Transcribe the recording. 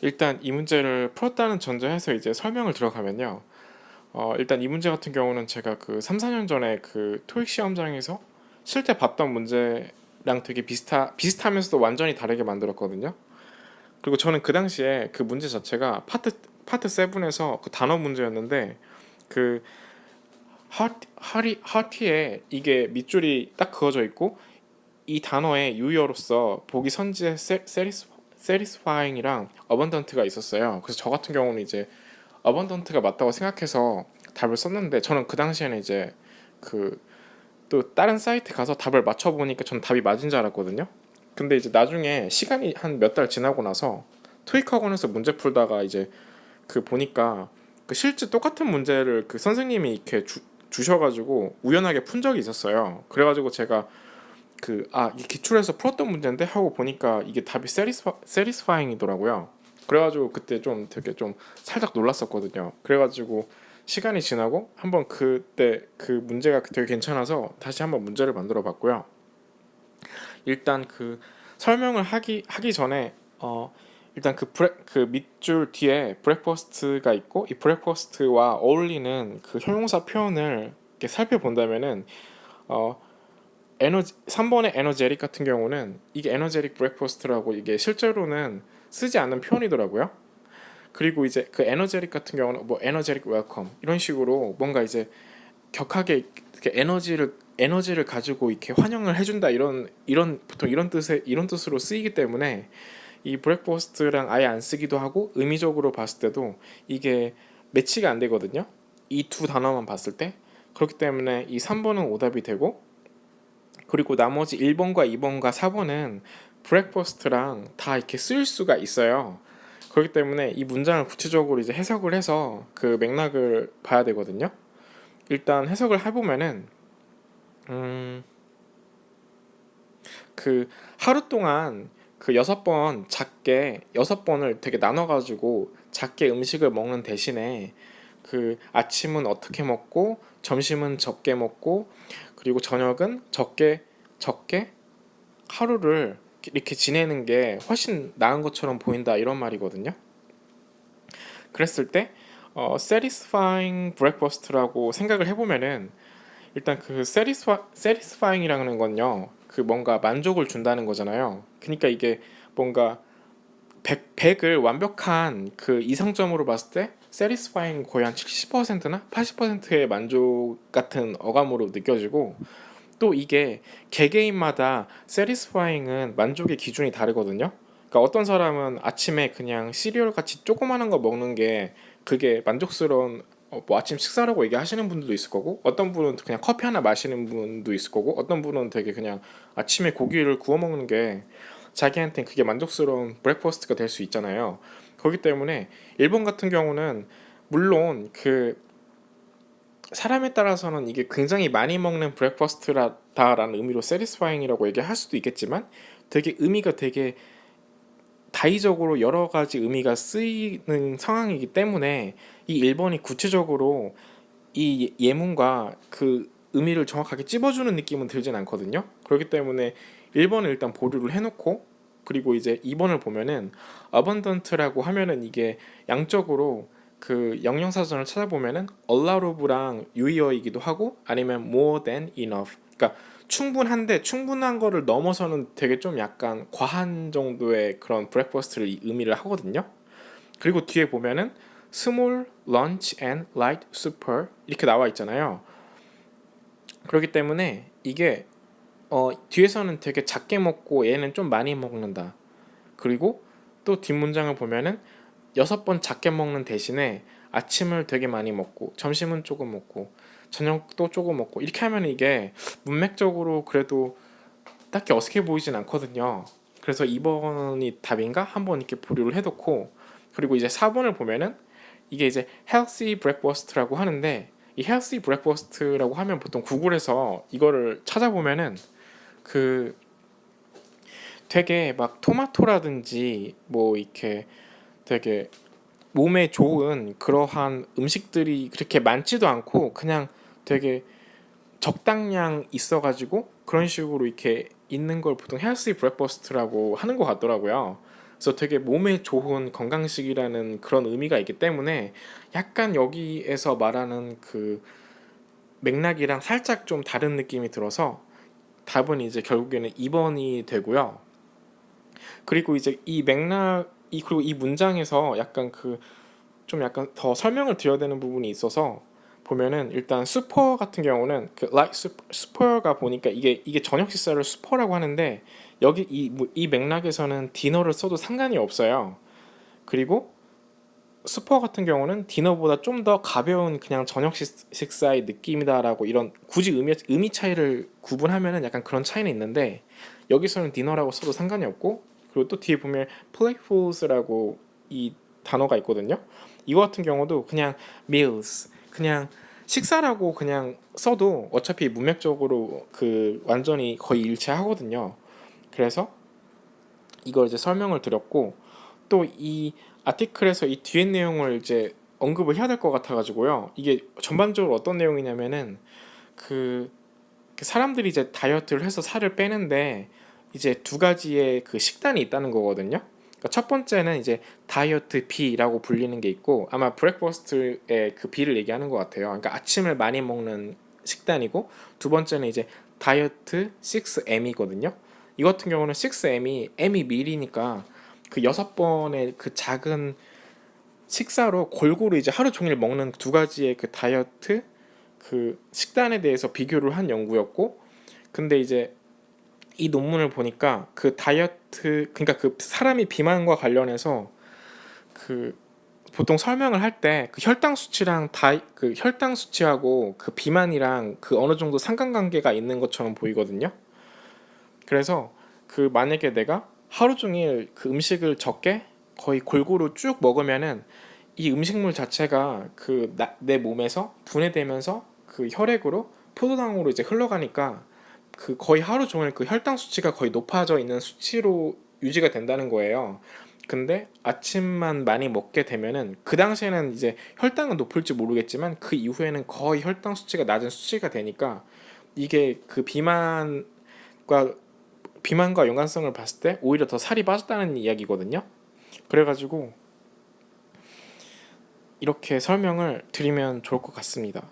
일단 이 문제를 풀었다는 전제해서 이제 설명을 들어가면요. 일단 이 문제 같은 경우는 제가 그 3, 4년 전에 그 토익 시험장에서 실제 봤던 문제랑 되게 비슷하면서도 완전히 다르게 만들었거든요. 그리고 저는 그 당시에 그 문제 자체가 파트 7에서 그 단어 문제였는데 그 하티에 이게 밑줄이 딱 그어져 있고 이 단어의 유의어로서 보기 선지의 satisfying이랑 abundant가 있었어요. 그래서 저 같은 경우는 이제 abundant가 맞다고 생각해서 답을 썼는데 저는 그 당시에는 이제 그 또 다른 사이트 가서 답을 맞춰보니까 전 답이 맞은 줄 알았거든요. 근데 이제 나중에 시간이 한 몇 달 지나고 나서 토익 학원에서 문제 풀다가 이제 그 보니까 그 실제 똑같은 문제를 그 선생님이 이렇게 주셔가지고 우연하게 푼 적이 있었어요. 그래가지고 제가 이 기출에서 풀었던 문제인데 하고 보니까 이게 답이 satisfying이더라고요. 그래가지고 그때 좀 되게 좀 살짝 놀랐었거든요. 그래가지고 시간이 지나고 한번 그때 그 문제가 되게 괜찮아서 다시 한번 문제를 만들어 봤고요. 일단 그 설명을 하기 전에 일단 그 밑줄 뒤에 브렉퍼스트가 있고 이 브렉퍼스트와 어울리는 그 형용사 표현을 이렇게 살펴본다면은 어 3번의 에너제릭 같은 경우는 이게 에너제릭 브렉퍼스트라고 이게 실제로는 쓰지 않는 표현이더라고요. 그리고 이제 그 에너제릭 같은 경우는 뭐 에너제릭 웰컴 이런 식으로 뭔가 이제 격하게 이렇게 에너지를 가지고 이렇게 환영을 해준다 이런 보통 이런 뜻으로 쓰이기 때문에 이 브렉퍼스트랑 아예 안 쓰기도 하고 의미적으로 봤을 때도 이게 매치가 안 되거든요. 이 두 단어만 봤을 때 그렇기 때문에 이 3번은 오답이 되고 그리고 나머지 1번과 2번과 4번은 브렉퍼스트랑 다 이렇게 쓸 수가 있어요. 그렇기 때문에 이 문장을 구체적으로 이제 해석을 해서 그 맥락을 봐야 되거든요. 일단 해석을 해보면은 음, 그 하루 동안 그 6번을 되게 나눠가지고 작게 음식을 먹는 대신에 그 아침은 어떻게 먹고 점심은 적게 먹고 그리고 저녁은 적게 하루를 이렇게 지내는 게 훨씬 나은 것처럼 보인다 이런 말이거든요. 그랬을 때 satisfying breakfast라고 생각을 해보면은 일단 그 satisfying이라는 건요 그 뭔가 만족을 준다는 거잖아요. 그러니까 이게 뭔가 100을 완벽한 그 이상점으로 봤을 때 satisfying 거의 한 70%나 80%의 만족 같은 어감으로 느껴지고 또 이게 개개인마다 satisfying은 만족의 기준이 다르거든요. 그러니까 어떤 사람은 아침에 그냥 시리얼 같이 조그마한 거 먹는 게 그게 만족스러운 뭐 아침 식사라고 얘기하시는 분들도 있을 거고 어떤 분은 그냥 커피 하나 마시는 분도 있을 거고 어떤 분은 되게 그냥 아침에 고기를 구워 먹는 게 자기한테는 그게 만족스러운 브렉퍼스트가 될 수 있잖아요. 그렇기 때문에 일본 같은 경우는 물론 그 사람에 따라서는 이게 굉장히 많이 먹는 브렉퍼스트다라는 의미로 satisfying이라고 얘기할 수도 있겠지만 되게 의미가 되게 다의적으로 여러 가지 의미가 쓰이는 상황이기 때문에 이 1번이 구체적으로 이 예문과 그 의미를 정확하게 찝어주는 느낌은 들진 않거든요. 그렇기 때문에 1번을 일단 보류를 해놓고 그리고 이제 2번을 보면은 abundant라고 하면은 이게 양적으로 그 영영사전을 찾아보면은 allowed of랑 유의어이기도 하고 아니면 more than enough 그러니까 충분한데 충분한 거를 넘어서는 되게 좀 약간 과한 정도의 그런 브렉퍼스트를 의미를 하거든요. 그리고 뒤에 보면은 small, lunch and light super 이렇게 나와 있잖아요. 그렇기 때문에 이게 뒤에서는 되게 작게 먹고 얘는 좀 많이 먹는다. 그리고 또 뒷문장을 보면은 6번 작게 먹는 대신에 아침을 되게 많이 먹고 점심은 조금 먹고 저녁도 조금 먹고 이렇게 하면 이게 문맥적으로 그래도 딱히 어색해 보이진 않거든요. 그래서 2번이 답인가 한번 이렇게 보류를 해놓고 그리고 이제 4번을 보면은 이게 이제 healthy breakfast라고 하는데 이 healthy breakfast라고 하면 보통 구글에서 이거를 찾아보면은 그 되게 막 토마토라든지 뭐 이렇게 되게 몸에 좋은 그러한 음식들이 그렇게 많지도 않고 그냥 되게 적당량 있어가지고 그런 식으로 이렇게 있는 걸 보통 헬스 브렉퍼스트라고 하는 것 같더라고요. 그래서 되게 몸에 좋은 건강식이라는 그런 의미가 있기 때문에 약간 여기에서 말하는 그 맥락이랑 살짝 좀 다른 느낌이 들어서 답은 이제 결국에는 2번이 되고요. 그리고 이제 이 맥락 그리고 이 문장에서 약간 그 좀 약간 더 설명을 드려야 되는 부분이 있어서 보면은 일단 수퍼 같은 경우는 그 like 수퍼가 보니까 이게 저녁 식사를 수퍼라고 하는데 여기 이 맥락에서는 디너를 써도 상관이 없어요. 그리고 수퍼 같은 경우는 디너보다 좀 더 가벼운 그냥 저녁 식사의 느낌이다라고 이런 굳이 의미 차이를 구분하면은 약간 그런 차이는 있는데 여기서는 디너라고 써도 상관이 없고 그리고 또 뒤에 보면 playfuls라고 이 단어가 있거든요. 이거 같은 경우도 그냥 meals 그냥 식사라고 그냥 써도 어차피 문맥적으로 그 완전히 거의 일치하거든요. 그래서 이걸 이제 설명을 드렸고 또 이 아티클에서 이 뒤에 내용을 이제 언급을 해야 될 것 같아가지고요. 이게 전반적으로 어떤 내용이냐면은 그 사람들이 이제 다이어트를 해서 살을 빼는데 이제 두 가지의 그 식단이 있다는 거거든요. 그러니까 첫 번째는 이제 다이어트 B라고 불리는 게 있고 아마 브렉퍼스트의 그 B를 얘기하는 것 같아요. 그러니까 아침을 많이 먹는 식단이고 두 번째는 이제 다이어트 6M이거든요. 이 같은 경우는 6M이 밀이니까 그 6번의 그 작은 식사로 골고루 이제 하루 종일 먹는 두 가지의 그 다이어트 그 식단에 대해서 비교를 한 연구였고 근데 이제 이 논문을 보니까 그 다이어트 그러니까 그 사람이 비만과 관련해서 그 보통 설명을 할 때 그 혈당 수치랑 그 혈당 수치하고 그 비만이랑 그 어느 정도 상관관계가 있는 것처럼 보이거든요. 그래서 그 만약에 내가 하루 종일 그 음식을 적게 거의 골고루 쭉 먹으면은 이 음식물 자체가 그 내 몸에서 분해되면서 그 혈액으로 포도당으로 이제 흘러가니까 그 거의 하루 종일 그 혈당 수치가 거의 높아져 있는 수치로 유지가 된다는 거예요. 근데 아침만 많이 먹게 되면은 그 당시에는 이제 혈당은 높을지 모르겠지만 그 이후에는 거의 혈당 수치가 낮은 수치가 되니까 이게 그 비만과 연관성을 봤을 때 오히려 더 살이 빠졌다는 이야기거든요. 그래가지고 이렇게 설명을 드리면 좋을 것 같습니다.